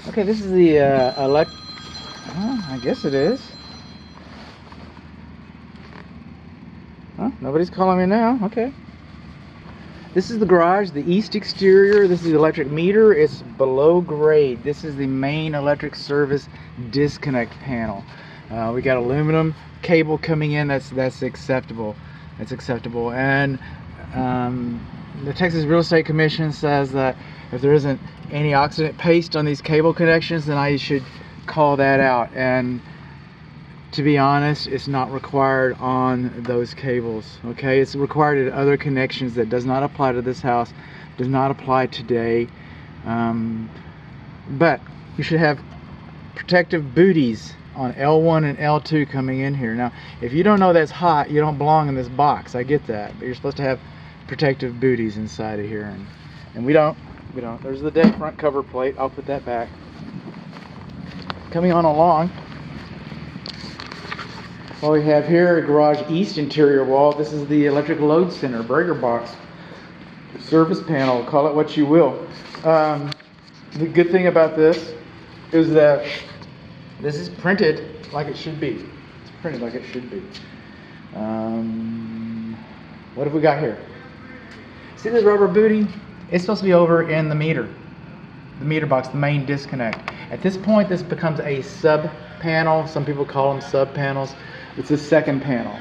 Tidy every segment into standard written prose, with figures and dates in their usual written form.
Okay, this is the I guess it is. Huh? Nobody's calling me now. Okay. This is the garage, the east exterior. This is the electric meter. It's below grade. This is the main electric service disconnect panel. We got aluminum cable coming in. That's acceptable. That's acceptable. And the Texas Real Estate Commission says that if there isn't antioxidant paste on these cable connections, then I should call that out. And to be honest, it's not required on those cables. Okay, it's required at other connections. That does not apply to this house, does not apply today. But you should have protective booties on L1 and L2 coming in here. Now, if you don't know that's hot, you don't belong in this box. I get that, but you're supposed to have protective booties inside of here, and we don't. There's the dead front cover plate. I'll put that back. Coming on along, what we have here, a garage east interior wall. This is the electric load center, breaker box, service panel, call it what you will. The good thing about this is that this is printed like it should be. It's printed like it should be. What have we got here? See this rubber booty? It's supposed to be over in the meter box, the main disconnect. At this point, this becomes a sub panel. Some people call them sub panels. It's a second panel,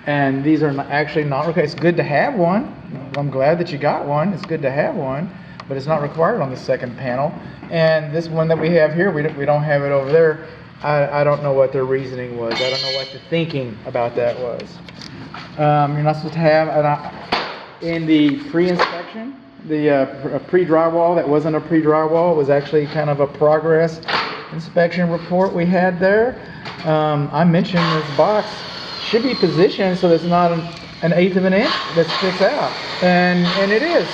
and these are actually not okay. It's good to have one. I'm glad that you got one. It's good to have one, but it's not required on the second panel. And this one that we have here, we don't have it over there. I don't know what their reasoning was. I don't know what the thinking about that was. You're not supposed to have in the pre-inspection, the pre-drywall that wasn't a pre-drywall. It was actually kind of a progress inspection report we had there. I mentioned this box should be positioned so there's not an eighth of an inch that sticks out, and it is.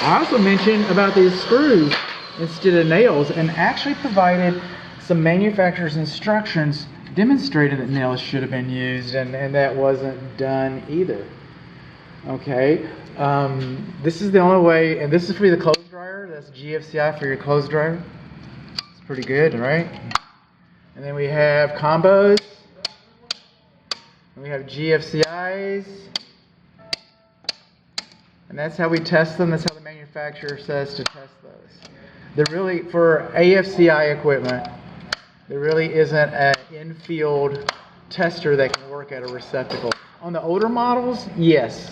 I also mentioned about these screws instead of nails, and actually provided some manufacturer's instructions demonstrating that nails should have been used, and that wasn't done either. Okay, this is the only way, and this is for the clothes dryer. That's GFCI for your clothes dryer. It's pretty good, right? And then we have combos, and we have GFCIs, and that's how we test them. That's how the manufacturer says to test those. There really, for AFCI equipment, there really isn't an in-field tester that can work at a receptacle. On the older models, yes.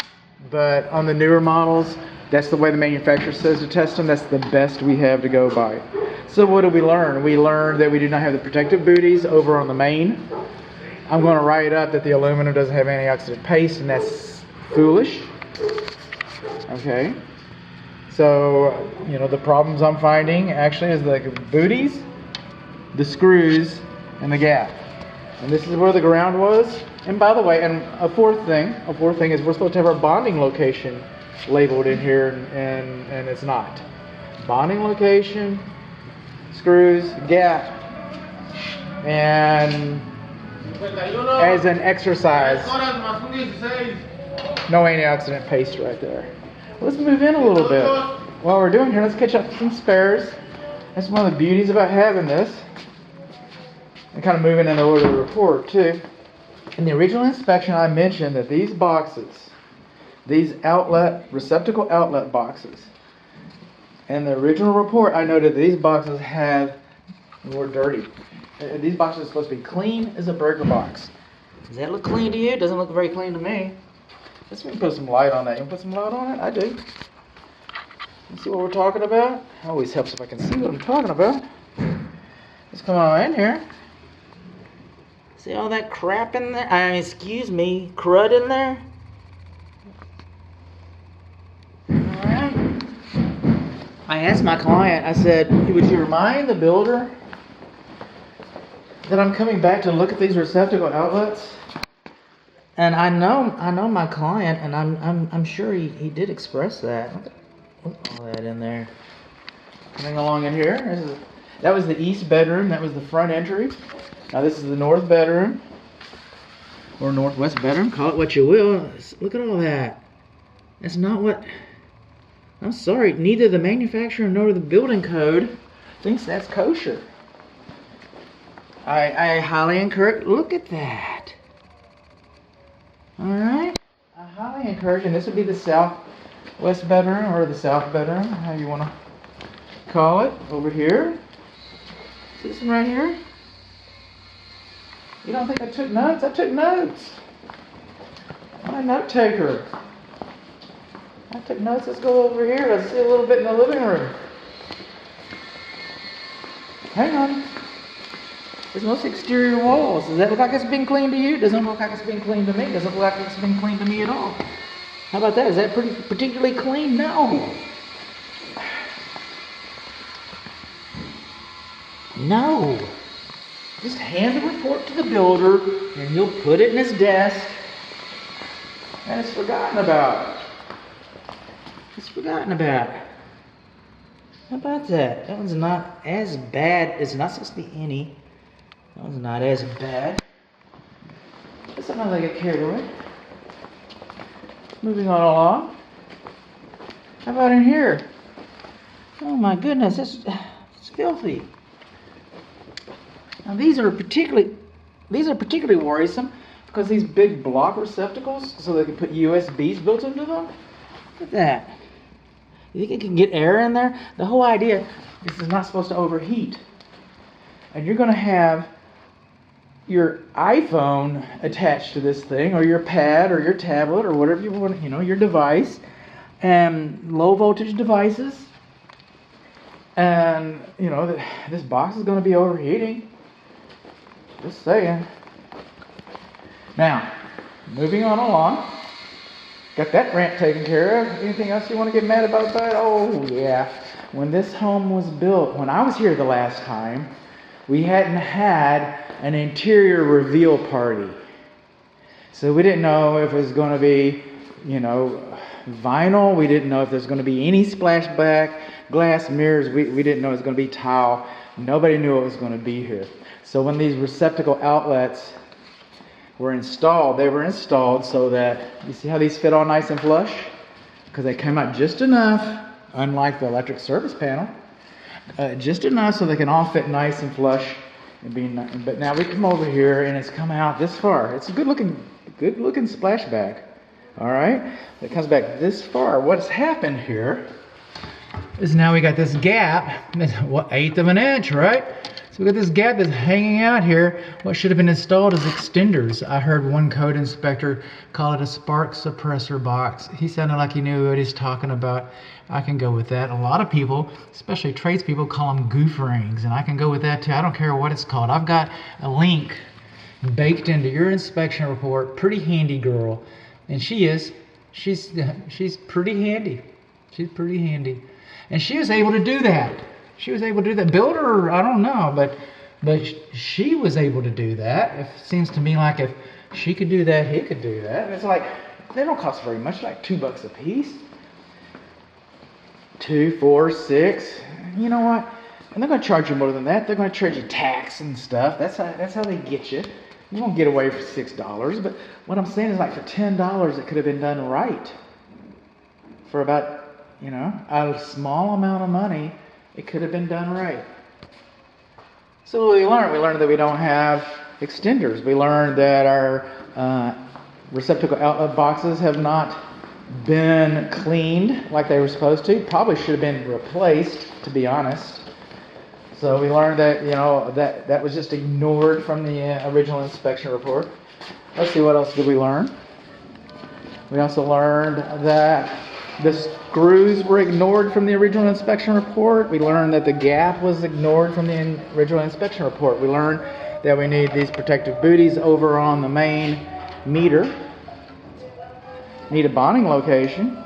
But on the newer models, that's the way the manufacturer says to test them. That's the best we have to go by. So what did we learn? We learned that we do not have the protective booties over on the main. I'm going to write up that the aluminum doesn't have antioxidant paste, and that's foolish. Okay. So, the problems I'm finding actually is the booties, the screws, and the gap. And this is where the ground was. And by the way, and a fourth thing is we're supposed to have our bonding location labeled in here, and it's not. Bonding location, screws, gap, and as an exercise, no antioxidant paste right there. Let's move in a little bit. While we're doing here, let's catch up some spares. That's one of the beauties about having this. And kind of moving in the order of the report too. In the original inspection, I mentioned that these boxes, these receptacle outlet boxes, in the original report, I noted that these boxes were dirty. These boxes are supposed to be clean as a breaker box. Does that look clean to you? It doesn't look very clean to me. Let's put some light on that. You want to put some light on it? I do. You see what we're talking about? It always helps if I can see what I'm talking about. Let's come on in here. See all that crap in there? Crud in there? Alright. I asked my client, I said, would you remind the builder that I'm coming back to look at these receptacle outlets? And I know my client, and I'm sure he did express that. Look at all that in there. Coming along in here, that was the east bedroom, that was the front entry. Now this is the north bedroom, or northwest bedroom, call it what you will. Look at all that. That's not I'm sorry, neither the manufacturer nor the building code thinks that's kosher. I highly encourage, look at that. Alright, I highly encourage, and this would be the southwest bedroom, or the south bedroom, how you want to call it, over here. See this one right here? You don't think I took notes? I took notes. I'm a note taker. I took notes. Let's go over here. Let's see a little bit in the living room. Hang on. There's most exterior walls. Does that look like it's been cleaned to you? Doesn't look like it's been cleaned to me. Doesn't look like it's been cleaned to me at all. How about that? Is that pretty particularly clean? No. No. Just hand the report to the builder and he'll put it in his desk and it's forgotten about. It's forgotten about. How about that? That one's not as bad. It's not supposed to be any. That one's not as bad. But sometimes I get carried away. Moving on along. How about in here? Oh my goodness, it's filthy. Now these are particularly worrisome because these big block receptacles, so they can put USBs built into them. Look at that. You think it can get air in there? The whole idea is this is not supposed to overheat. And you're going to have your iPhone attached to this thing, or your pad, or your tablet, or whatever you want, your device, and low voltage devices. And, this box is going to be overheating. Just saying. Now, moving on along. Got that rant taken care of. Anything else you want to get mad about that? Oh, yeah. When this home was built, when I was here the last time, we hadn't had an interior reveal party. So we didn't know if it was going to be, vinyl. We didn't know if there's going to be any splashback, glass mirrors. We didn't know it was going to be tile. Nobody knew it was going to be here. So when these receptacle outlets were installed, they were installed so that, you see how these fit all nice and flush? Because they came out just enough, unlike the electric service panel, just enough so they can all fit nice and flush. But now we come over here and it's come out this far. It's a good looking splashback. All right, it comes back this far. What's happened here is now we got this gap, that's what, 1/8 of an inch, right? So we got this gap that's hanging out here. What should have been installed is extenders. I heard one code inspector call it a spark suppressor box. He sounded like he knew what he's talking about. I can go with that. A lot of people, especially tradespeople, call them goof rings, and I can go with that too. I don't care what it's called. I've got a link baked into your inspection report. Pretty handy girl, and she's pretty handy. She's pretty handy, and she was able to do that. She was able to do that. Builder, I don't know, but she was able to do that. It seems to me like if she could do that, he could do that. And it's like, they don't cost very much, like $2 a piece. 2, 4, 6. You know what? And they're going to charge you more than that. They're going to charge you tax and stuff. That's how they get you. You won't get away for $6. But what I'm saying is, like, for $10, it could have been done right. For about, a small amount of money, it could have been done right. So what we learned that we don't have extenders. We learned that our receptacle outlet boxes have not been cleaned like they were supposed to. Probably should have been replaced, to be honest. So we learned that, that was just ignored from the original inspection report. Let's see, what else did we learn? We also learned that the screws were ignored from the original inspection report. We learned that the gap was ignored from the original inspection report. We learned that we need these protective booties over on the main meter. Need a bonding location.